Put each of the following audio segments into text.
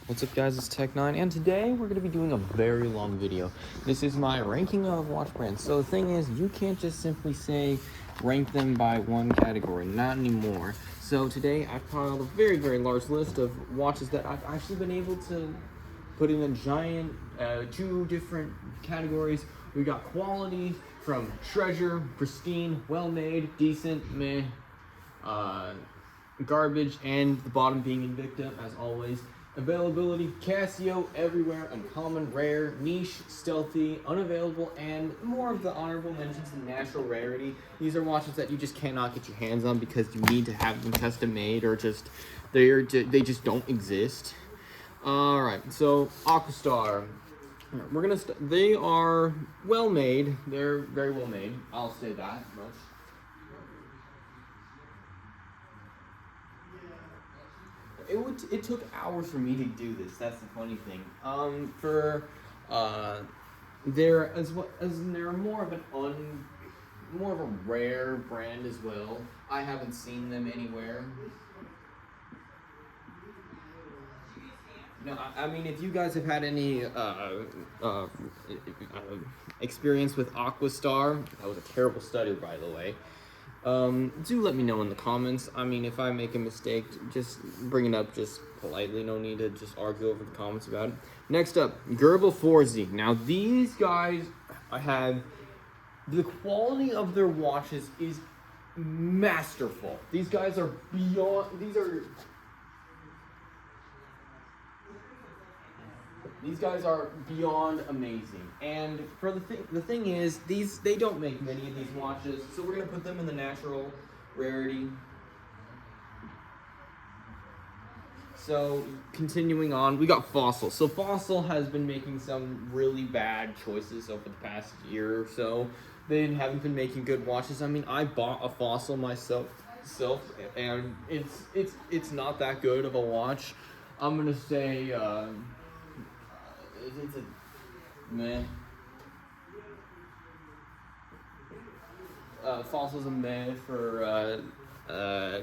What's up guys, it's Tech9, and today we're going to be doing a very long video. This is my ranking of watch brands. So the thing is, you can't just simply say rank them by one category, not anymore. So today I've compiled a very large list of watches that I've actually been able to put in a giant, two different categories. We got quality from treasure, pristine, well-made, decent, meh, garbage, and the bottom being Invicta, as always. Availability, Casio, everywhere, uncommon, rare, niche, stealthy, unavailable, and more of the honorable mentions, the natural rarity. These are watches that you just cannot get your hands on because you need to have them custom made, or just they just don't exist. All right, so Aquastar. We're gonna. They are well made. They're very well made. I'll say that much. It took hours for me to do this. That's the funny thing. They're they're more of a rare brand as well. I haven't seen them anywhere. No, I mean, if you guys have had any experience with Aquastar, that was a terrible study, by the way. Do let me know in the comments. I mean, if I make a mistake, just bring it up just politely. No need to just argue over the comments about it. Next up, Gerbil Forzi. Now, these guys, the quality of their watches is masterful. These guys are These guys are beyond amazing, and for the thing is, they don't make many of these watches, so we're gonna put them in the natural rarity. So continuing on, we got Fossil. So Fossil has been making some really bad choices over the past year or so. They haven't been making good watches. I mean, I bought a Fossil myself, and it's not that good of a watch. I'm gonna say. It's a meh. Fossil's a meh for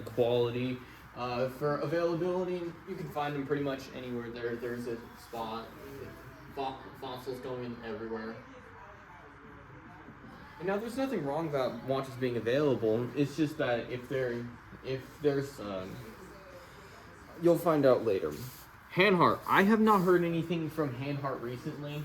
quality. For availability, you can find them pretty much anywhere. There's a spot. Fossils going everywhere. And now there's nothing wrong about watches being available. It's just that if there's you'll find out later. Hanhart. I have not heard anything from Hanhart recently.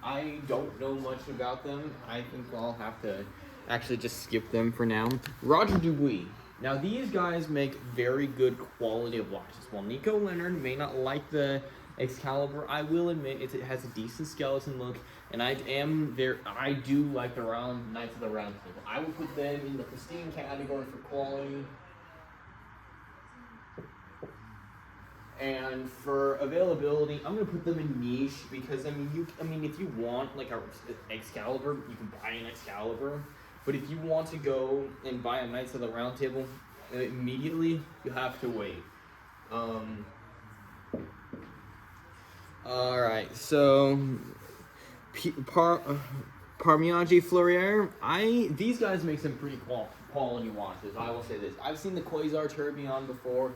I don't know much about them. I think I'll have to actually just skip them for now. Roger Dubuis. Now, these guys make very good quality of watches. While Nico Leonard may not like the Excalibur, I will admit it has a decent skeleton look, and I do like the Knights of the Round Table. I would put them in the pristine category for quality. And for availability, I'm gonna put them in niche because if you want like a Excalibur, you can buy an Excalibur. But if you want to go and buy a Knights of the Round Table immediately, you have to wait. All right, so Parmigiani Fleurier. These guys make some pretty quality watches. I will say this. I've seen the Quasar Tourbillon before.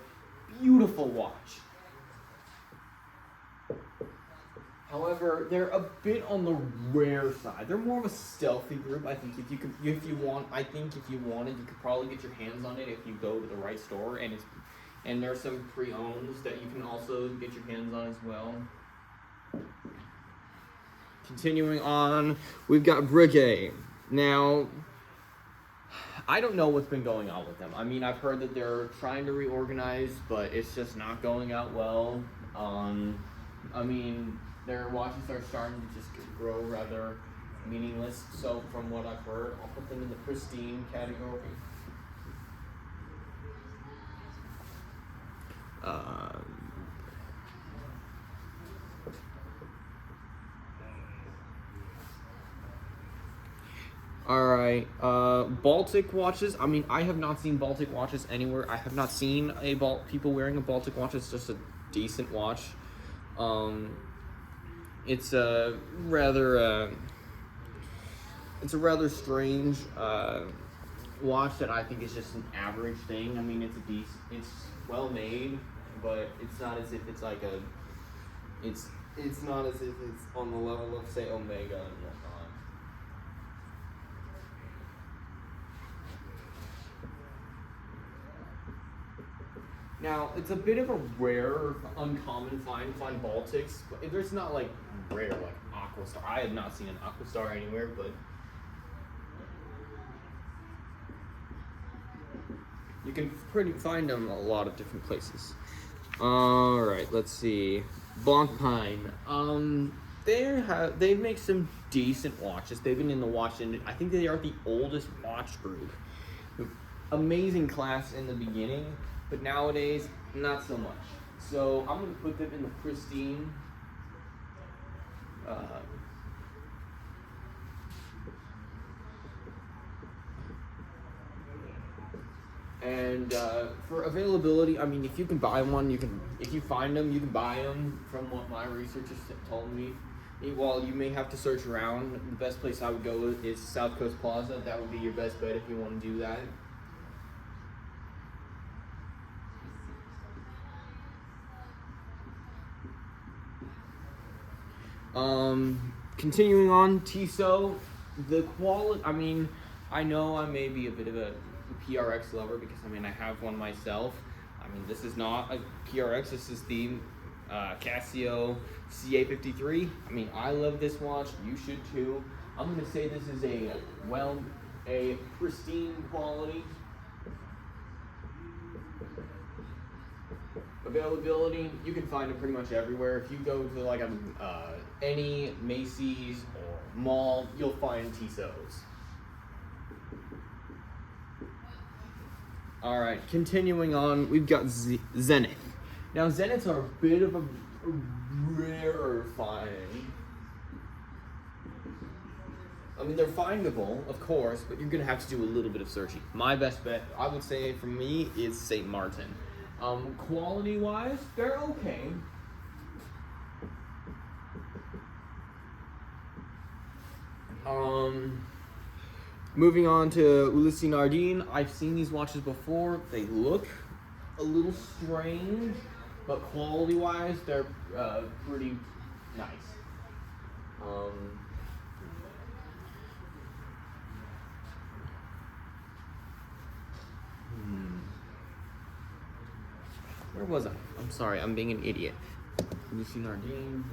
Beautiful watch. However, they're a bit on the rare side. They're more of a stealthy group. I think if you wanted, you could probably get your hands on it if you go to the right store. And there's some pre-owns that you can also get your hands on as well. Continuing on, we've got Breguet. Now, I don't know what's been going on with them. I mean, I've heard that they're trying to reorganize, but it's just not going out well. I mean, their watches are starting to just grow rather meaningless. So from what I've heard, I'll put them in the pristine category. Alright, Baltic watches. I mean, I have not seen Baltic watches anywhere. I have not seen people wearing a Baltic watch. It's just a decent watch. It's a rather strange watch that I think is just an average thing. I mean, it's well made, but it's not as if it's like It's not as if it's on the level of say Omega and whatnot. Now it's a bit of a rare, uncommon find Baltics, but there's not like rare like Aquastar. I have not seen an Aquastar anywhere, but you can find them a lot of different places. All right, let's see. Blancpain. They make some decent watches. They've been in the watch industry. I think they are the oldest watch group. Amazing class in the beginning, but nowadays not so much. So I'm gonna put them in the pristine. And for availability, I mean, if you can buy one, you can. If you find them, you can buy them. From what my researchers told me, while you may have to search around, the best place I would go is South Coast Plaza. That would be your best bet if you want to do that. Continuing on, Tissot, the quality. I mean, I know I may be a bit of a PRX lover because I mean I have one myself. I mean, this is not a PRX. This is the Casio CA53. I mean, I love this watch. You should too. I'm gonna say this is a pristine quality. Availability, you can find it pretty much everywhere. If you go to like any Macy's or mall, you'll find Tissots. All right, continuing on, we've got Zenith. Now, Zeniths are a bit of a rarer find. I mean, they're findable, of course, but you're gonna have to do a little bit of searching. My best bet, I would say, for me, is St. Martin. Quality-wise, they're okay. Moving on to Ulysse Nardin. I've seen these watches before. They look a little strange, but quality-wise, they're pretty nice. Where was I? I'm sorry, I'm being an idiot. Ulysse Nardin.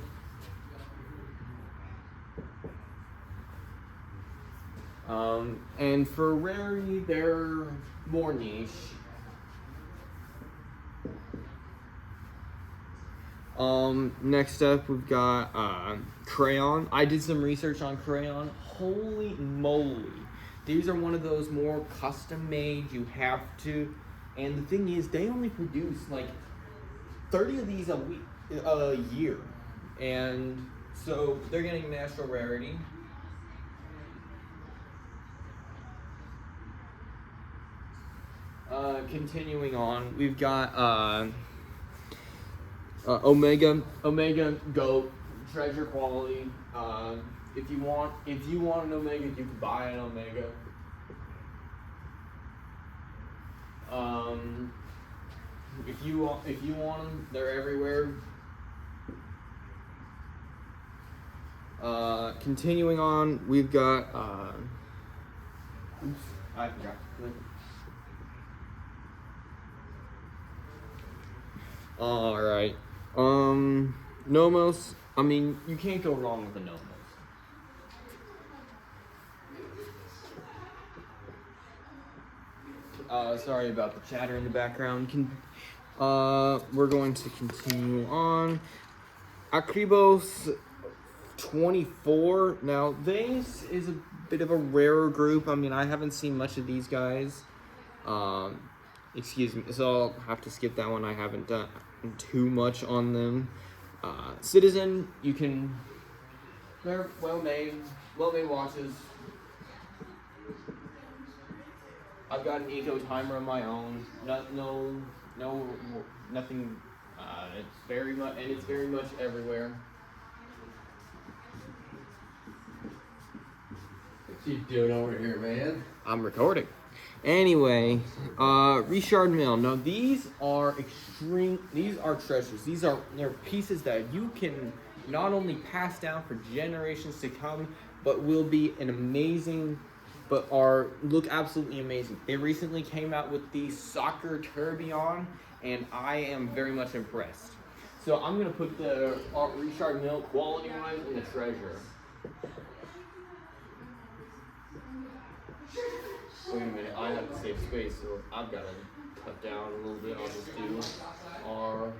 And for rarity, they're more niche. Next up, we've got Crayon. I did some research on Crayon. Holy moly. These are one of those more custom made, you have to. And the thing is, they only produce like 30 of these a year. And so they're getting national rarity. Continuing on, we've got Omega Goat, treasure quality. If you want an Omega, you can buy an Omega. If you want them, they're everywhere. Continuing on, we've got oops, I forgot. All right. Nomos. I mean, you can't go wrong with a Nomos. Sorry about the chatter in the background. We're going to continue on. Akribos 24. Now, this is a bit of a rarer group. I mean, I haven't seen much of these guys. Excuse me, so I'll have to skip that one. I haven't done too much on them. Citizen, they're well-made watches. I've got an Eco timer of my own. Nothing. It's very much everywhere. What you doing over here, man? I'm recording. Anyway, Richard Mill. Now these are treasures. They're pieces that you can not only pass down for generations to come, but will be an amazing, look absolutely amazing. They recently came out with the soccer tourbillon, and I am very much impressed. So I'm gonna put the Richard Mill quality wise in the treasure. Wait a minute, I have to save space, so I've got to cut down a little bit. I'll just do R,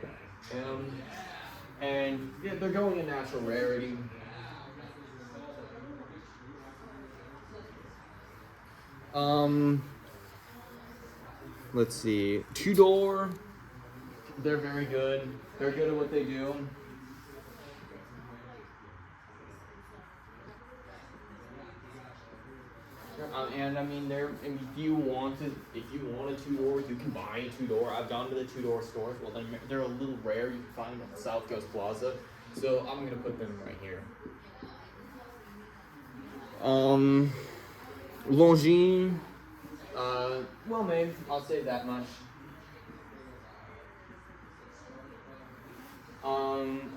M, and yeah, they're going in natural rarity. Let's see, Tudor. They're very good. They're good at what they do. And I mean, if you want a two-door, you can buy a two-door. I've gone to the two-door stores. Well, they're a little rare. You can find them at the South Coast Plaza. So I'm gonna put them right here. Longines, well made. I'll say that much.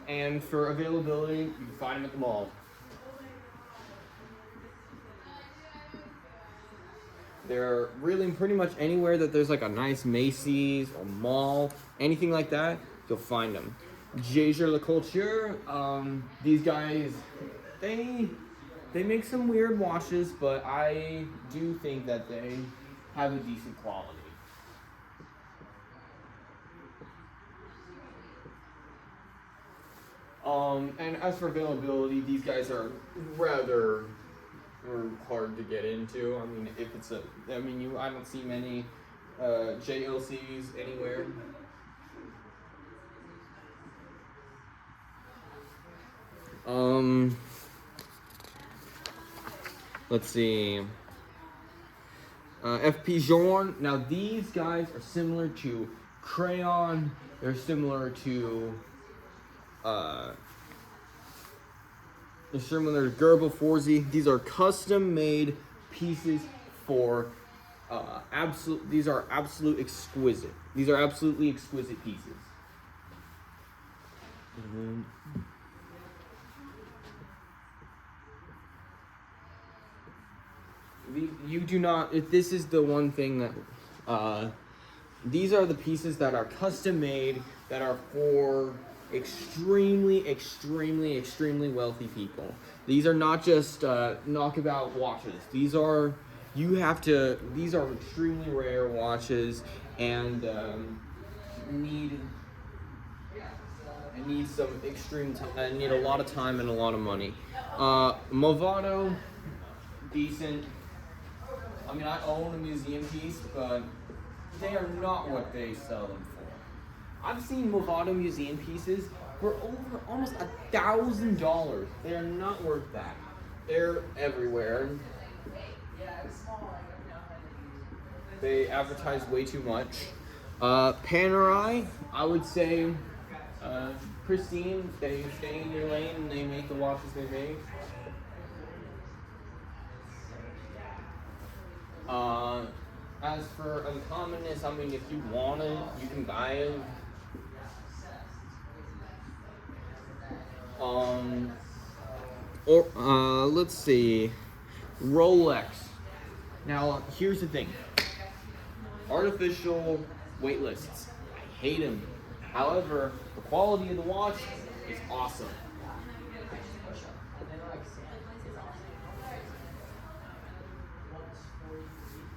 And for availability, you can find them at the mall. They're really pretty much anywhere that there's like a nice Macy's or mall, anything like that, you'll find them. Jaeger LeCoultre, these guys, they make some weird washes, but I do think that they have a decent quality. And as for availability, these guys are rather hard to get into. I mean, I don't see many JLCs anywhere. Let's see. FP Journe. Now these guys are similar to Crayon. They're similar to Gerber Forzi. These are custom made pieces for these are absolutely exquisite pieces. You do not, if this is the one thing that these are the pieces that are custom made, that are for extremely wealthy people. These are not just knockabout watches. These are extremely rare watches, and need a lot of time and a lot of money. Movado, decent. I mean, I own a museum piece, but they are not what they sell them for. I've seen Movado museum pieces for over almost $1,000. They are not worth that. They're everywhere. They advertise way too much. Panerai, I would say, pristine. They stay in your lane and they make the watches they make. As for uncommonness, I mean, if you want it, you can buy it. Let's see, Rolex. Now, here's the thing. Artificial wait lists. I hate them. However, the quality of the watch is awesome.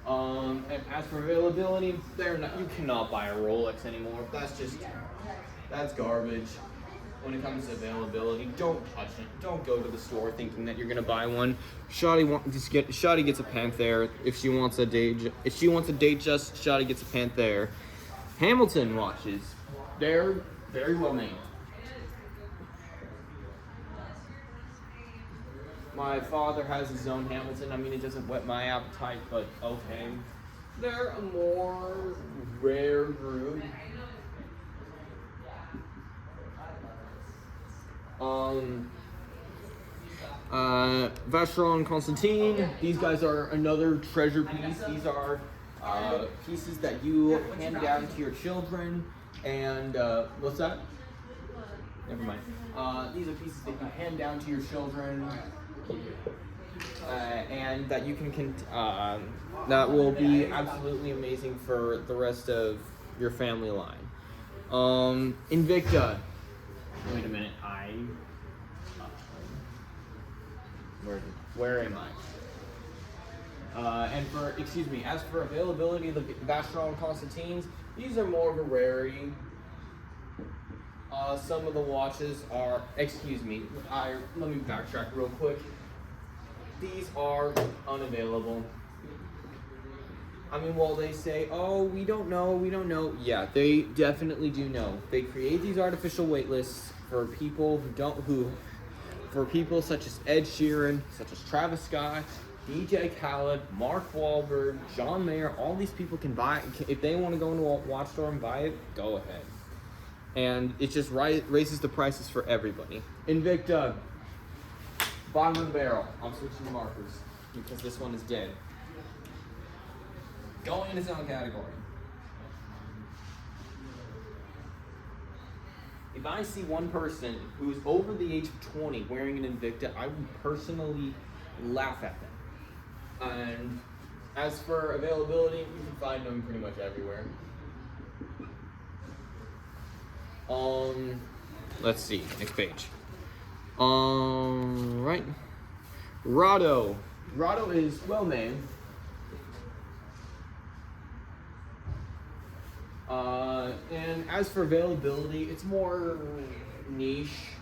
And as for availability, you cannot buy a Rolex anymore. That's garbage. When it comes to availability, don't touch it. Don't go to the store thinking that you're gonna buy one. Shotty gets a Panthère if she wants a Datejust. Shotty gets a Panthère. Hamilton watches, they're very well made. My father has his own Hamilton. I mean, it doesn't whet my appetite, but okay. They're a more rare group. Vacheron Constantin. These guys are another treasure piece. These are pieces that you hand down to your children, and what's that? Never mind. These are pieces that you hand down to your children, and that you can that will be absolutely amazing for the rest of your family line. Invicta. Wait a minute. Where am I? As for availability of the Vacheron Constantines, these are more of a rarity. Some of the watches are, let me backtrack real quick. These are unavailable. I mean, while they say, oh, we don't know. Yeah, they definitely do know. They create these artificial wait lists for people for people such as Ed Sheeran, such as Travis Scott, DJ Khaled, Mark Wahlberg, John Mayer. All these people can buy, if they want to go into a watch store and buy it, go ahead. And it just raises the prices for everybody. Invicta, bottom of the barrel. I'm switching the markers because this one is dead. Going in its own category. If I see one person who's over the age of 20 wearing an Invicta, I would personally laugh at them. And as for availability, you can find them pretty much everywhere. Let's see, next page. Right. Rado. Rado is well named. And as for availability, it's more niche.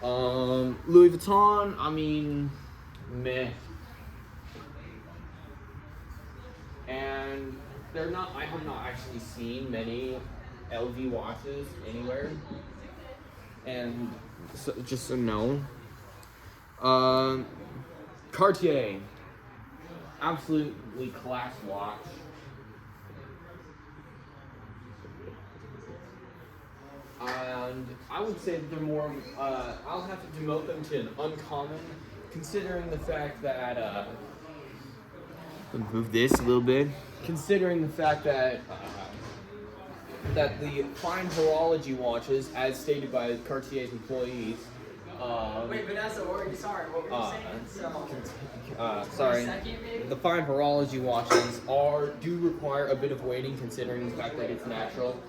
Louis Vuitton, I mean, meh. And I have not actually seen many LV watches anywhere. And so, just so no. Cartier, absolutely class watch. And I would say that they're more, I'll have to demote them to an uncommon, considering the fact that, move this a little bit. Considering the fact that that the fine horology watches, as stated by Cartier's employees, wait, Vanessa, sorry, what were you saying? Sorry. The fine horology watches do require a bit of waiting, considering the fact that it's natural.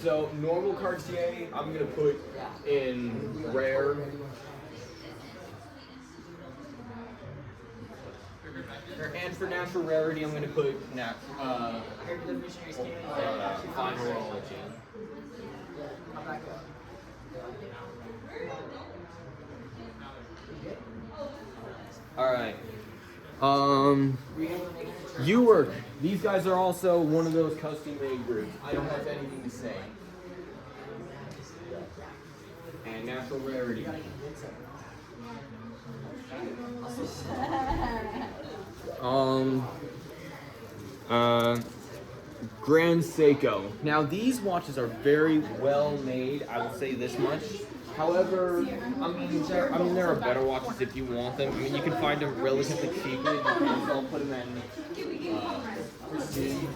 So normal Cartier, I'm gonna put in rare. And for natural rarity, I'm gonna put fine horology. All right. Ewert. These guys are also one of those custom-made groups. I don't have anything to say. And natural rarity. Grand Seiko. Now these watches are very well made. I will say this much. However, I mean, there are better watches if you want them. I mean, you can find them relatively cheaply. I'll put them in Pristine.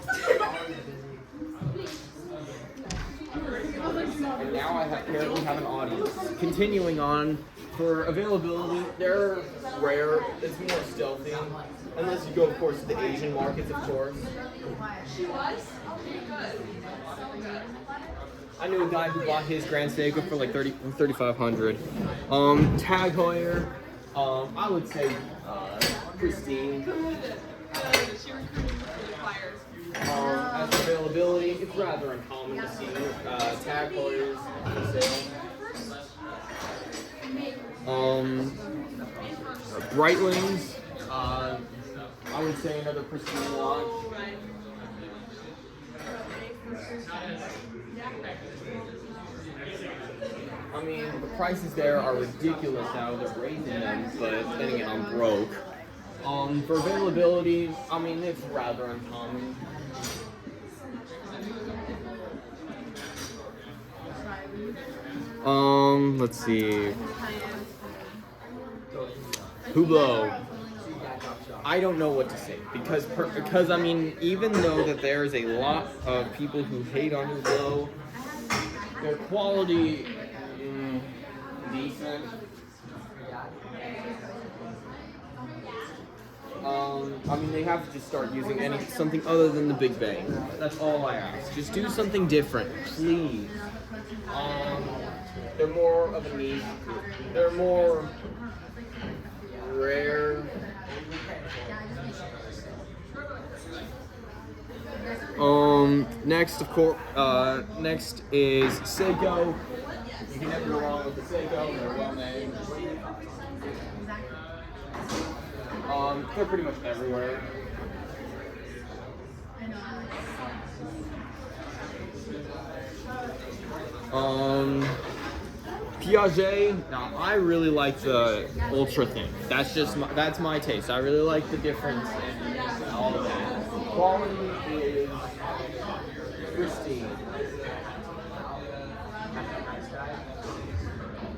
And now I apparently have an audience. Continuing on, for availability, they're rare. It's more stealthy. Unless you go, of course, to the Asian markets, of course. I knew a guy who bought his Grand Seiko for like $3,500. Tag Heuer, I would say Pristine. As for availability, it's rather uncommon to see Tag Heuers for sale. Breitlings, I would say another Pristine watch. I mean, the prices there are ridiculous now. They're raising them, but then again, I'm broke. For availability, I mean, it's rather uncommon. Let's see. Hublot. I don't know what to say because I mean, even though that there's a lot of people who hate on your glow, their quality decent. I mean, they have to just start using something other than the Big Bang. That's all I ask. Just do something different, please. They're more of a niche. They're more rare. Next, of course, next is Seiko. You can never go wrong with the Seiko. They're well named. They're pretty much everywhere. Piaget. Now, I really like the ultra thin. That's my taste. I really like the difference in all of that. Quality is pristine.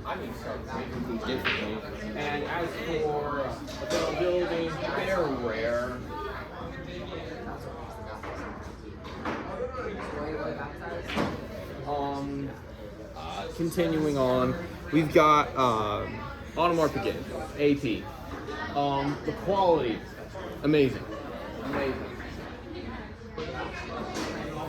I need to start making things differently. And as for availability, they're rare. Continuing on, we've got Audemars Piguet, AP. The quality, amazing.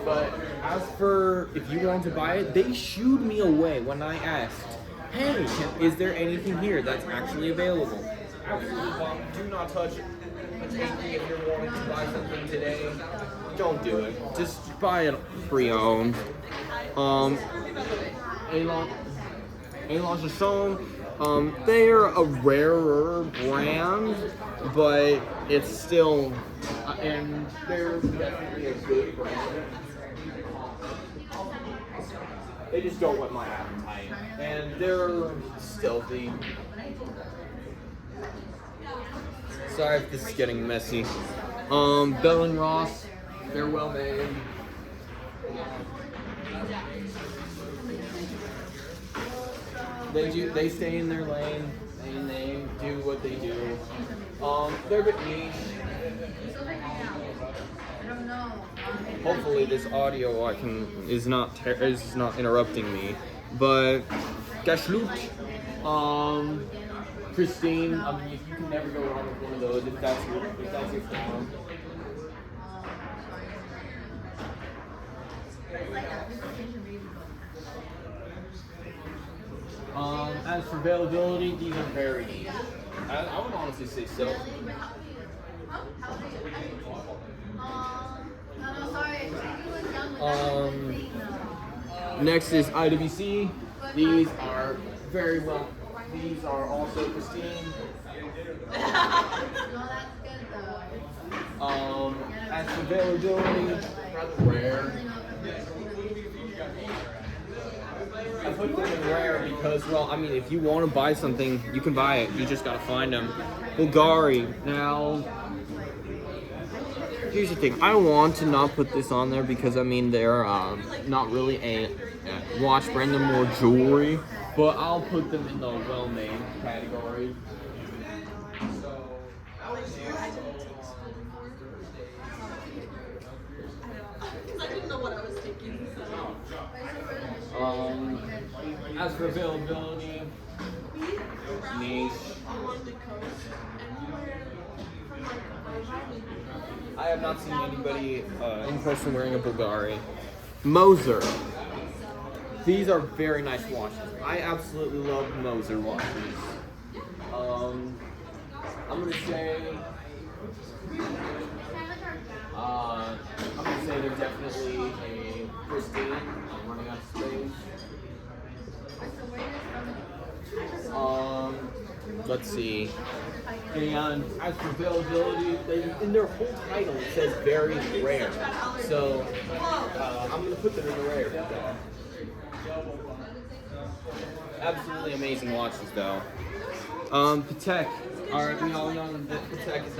But as for if you want to buy it, they shooed me away when I asked, hey, is there anything here that's actually available? Absolutely, Bob, do not touch it. If you're wanting to buy something today, don't do it. Just buy it pre-owned. Elan Chasson, they're a rarer brand, but it's still, and they're definitely a good brand. They just don't whet my appetite, and they're stealthy. Sorry if this is getting messy. Bell and Ross, they're well made. They stay in their lane and they do what they do. They're a bit niche. Hopefully this audio is not interrupting me. But Gashlut, Christine, I mean you can never go wrong with one of those if that's your form. As for availability, these are very niche. I would honestly say so. Next is IWC. These are very well. These are also pristine. As for availability, rather rare. I put them in rare because, well, I mean, if you want to buy something, you can buy it. You just gotta find them. Bulgari. Now, here's the thing. I want to not put this on there because, I mean, they're not really a watch brand. They're more jewelry. But I'll put them in the well-made category. As for availability, niche. I have not seen anybody in person wearing a Bulgari. Moser. These are very nice watches. I absolutely love Moser watches. I'm gonna say they're definitely a pristine. I'm running out of space. Let's see. And as for availability, in their whole title it says very rare. So I'm gonna put them in the rare. Absolutely amazing watches though. Patek. Alright, we all know that Patek is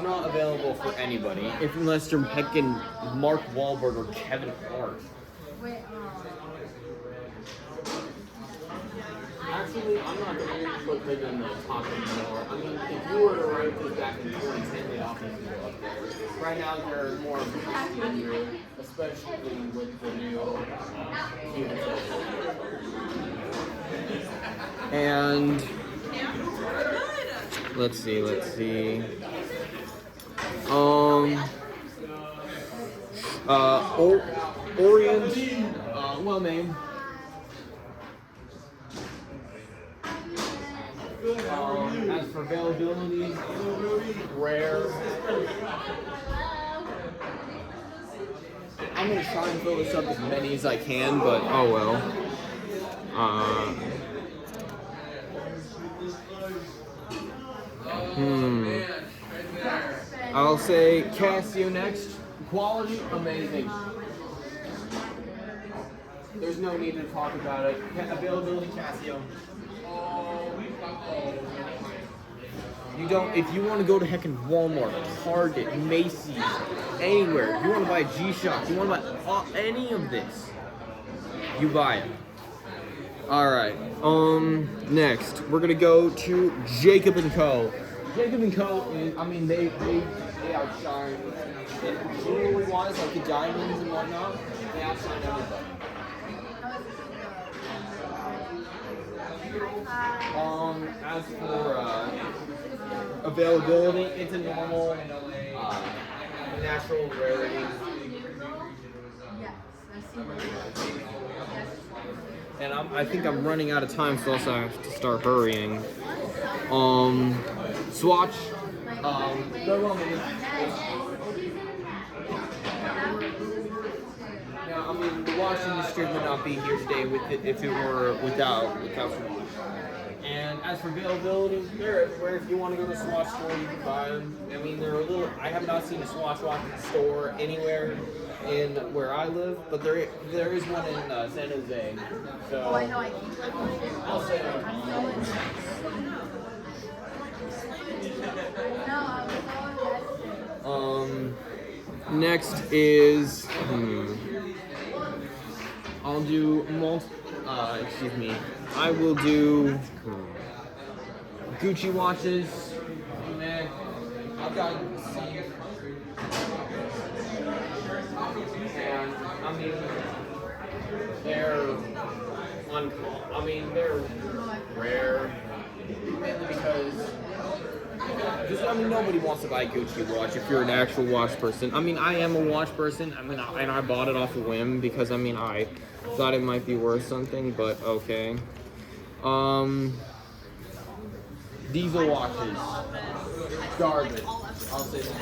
not available for anybody, unless you're picking Mark Wahlberg or Kevin Hart. Actually, I'm not going to put them in the top anymore. I mean, if you were to rank this back in 2010, they obviously go up there. Right now, they're more of a senior, especially with the new and let's see. Orient, well named. As for availability, rare. I'm gonna try and fill this up as many as I can, but oh well. I'll say Casio next. Quality, amazing. There's no need to talk about it. Availability, Casio. You don't. If you want to go to heckin' Walmart, Target, Macy's, anywhere, you want to buy a G-Shock, you want to buy any of this, you buy it. All right. Next, we're gonna go to Jacob & Co. Jacob & Co. is, I mean, they outshine. Jewelry wise, like the diamonds and whatnot, they outshine everybody. As for availability, it's a normal, natural rarity. And I think I'm running out of time, so also I have to start hurrying. Swatch. They're well made. Now, I mean, the watch industry would not be here today with it if it were without Swatch. And as for availability, they're everywhere. If you want to go to a Swatch store, you can buy them. I mean, they're a little. I have not seen a Swatch watch store anywhere in where I live, but there is one in San Jose. So Oh, I know. I keep looking. I'll say. No, I'm so invested. Next is I'll do excuse me. I will do Gucci watches. Man, I've got some. And I mean, they're they're rare, mainly because nobody wants to buy a Gucci watch if you're an actual watch person. I mean, I am a watch person. I mean, and I bought it off a whim because I mean I thought it might be worth something, but okay. Diesel watches, garbage. I'll say that.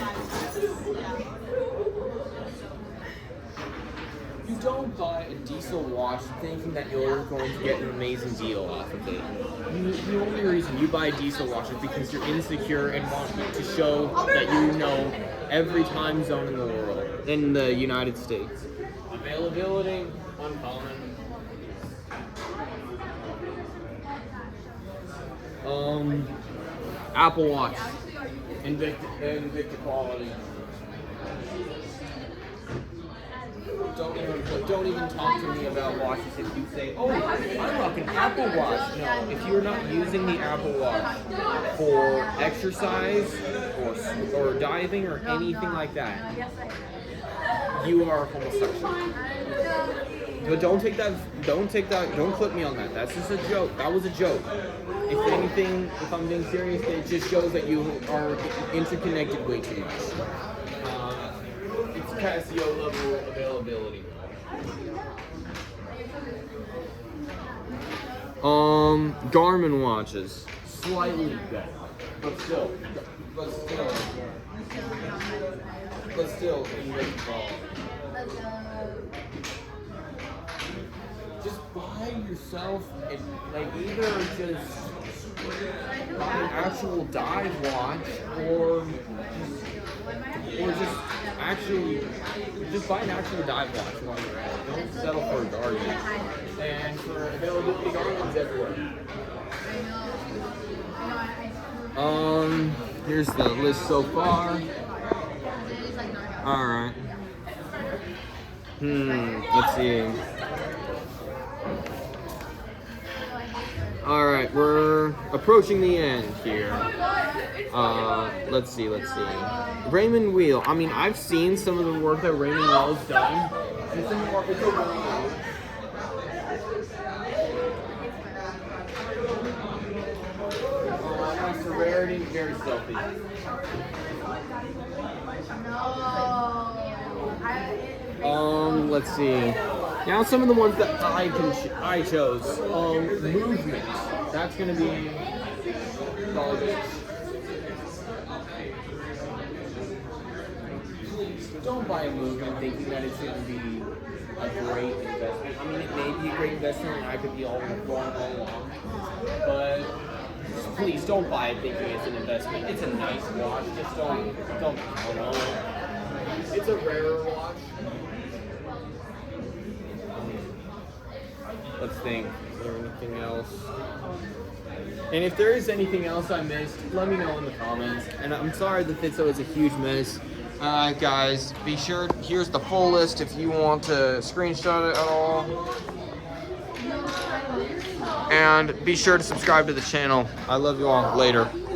You don't buy a diesel watch thinking that you're going to get an amazing deal off of it. The only reason you buy a diesel watch is because you're insecure and want to show that you know every time zone in the world, in the United States. Availability, uncommon. Apple Watch, Invicta quality. Don't even talk to me about watches if you say, oh, I'm rocking Apple Watch. No, if you're not using the Apple Watch for exercise or diving or anything like that, you are homosexual. But don't clip me on that. That's just a joke. That was a joke. If anything, if I'm being serious, it just shows that you are interconnected way too much. It's Casio level availability. Garmin watches, slightly better, but still, just buy yourself and either just buy an actual dive watch or just buy an actual dive watch while you're at it. Don't settle for a Garmin. And for availability, Garmin's everywhere. Here's the list so far. Alright. Let's see. All right, we're approaching the end here. Let's see. Raymond Wheel. I mean, I've seen some of the work that Raymond Wheel's done. It's a really good. Nice rarity, very stealthy. Let's see. Now some of the ones that I chose. Movement. That's gonna be. Don't buy a movement thinking that it's gonna be a great investment. I mean, it may be a great investment, and I could be all wrong all along. But please don't buy it thinking it's an investment. It's a nice watch. Just don't count on it. It's a rarer watch. Let's think. Is there anything else? And if there is anything else I missed, let me know in the comments. And I'm sorry that Fitzo is a huge miss. Alright guys, be sure, here's the full list if you want to screenshot it at all. And be sure to subscribe to the channel. I love you all. Later.